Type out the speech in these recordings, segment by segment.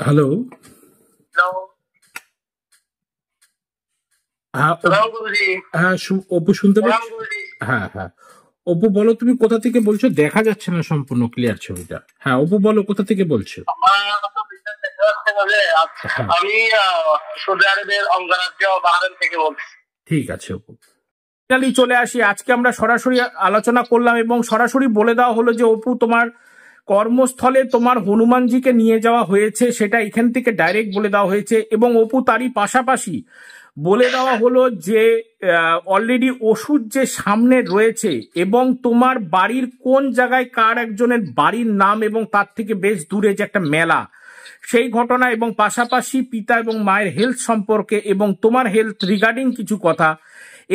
Hello. Hello. হ্যাঁ প্রণাম গুরুজি। হ্যাঁ, অপু শুনতে প্রণাম পাচ্ছ? গুরুজি। হ্যাঁ হ্যাঁ। অপু বলো, তুমি কোথা থেকে বলছো? দেখা যাচ্ছে না সম্পূর্ণ ক্লিয়ার ছবিটা। হ্যাঁ অপু বলো, কোথা থেকে বলছো? আমার তো বিশ্বাস দেখা যাচ্ছে না যে হ্যাঁ আমি সৌদি আরবের অঙ্গরাজ্য বাহরাইন থেকে বলছি। ঠিক আছে অপু। ফাইনালি চলে আসি, আজকে আমরা সরাসরি আলোচনা করলাম এবং সরাসরি বলে দেওয়া হলো যে অপু, তোমার কর্মস্থলে তোমার হনুমানজিকে নিয়ে যাওয়া হয়েছে, সেটা এখান থেকে ডাইরেক্ট বলে দেওয়া হয়েছে। এবং অপু তারই পাশাপাশি বলে দেওয়া হলো যে অলরেডি ওষুধ যে সামনে রয়েছে এবং তোমার বাড়ির কোন জায়গায় কার একজনের বাড়ির নাম এবং তার থেকে বেশ দূরে যে একটা মেলা, সেই ঘটনা এবং পাশাপাশি পিতা এবং মায়ের হেলথ সম্পর্কে এবং তোমার হেলথ রিগার্ডিং কিছু কথা,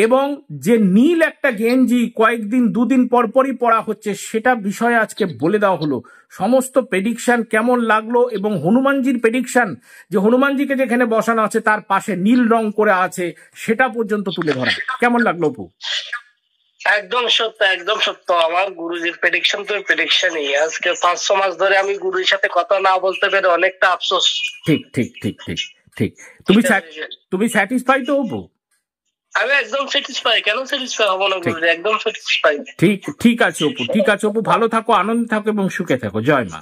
এবং যে নীল একটা গেঞ্জি কয়েকদিন দুদিন পরপরই পড়া হচ্ছে সেটা বিষয়ে আজকে বলে দেওয়া হলো। সমস্ত প্রেডিকশন কেমন লাগলো এবং হনুমানজির প্রেডিকশন, যে হনুমানজিকে যেখানে বসানো আছে তার পাশে নীল রং করে আছে, সেটা পর্যন্ত তুলে ধরা কেমন লাগলো অপু? একদম সত্য, একদম সত্য। আমার গুরুজির প্রেডিকশন তো প্রেডিকশনই। আজকে 5-6 মাস ধরে আমি গুরুর সাথে কথা না বলতে পেরে অনেকটা আফসোস। ঠিক ঠিক ঠিক ঠিক ঠিক। তুমি স্যাটিসফাই তো অপু? আমি একদম স্যাটিসফাই। কেন স্যাটিসফাই হবো না গুরুজি? একদম স্যাটিসফাই। ঠিক ঠিক আছে অপু, ঠিক আছে অপু, ভালো থাকো, আনন্দে থাকো এবং সুখে থাকো। জয় মা।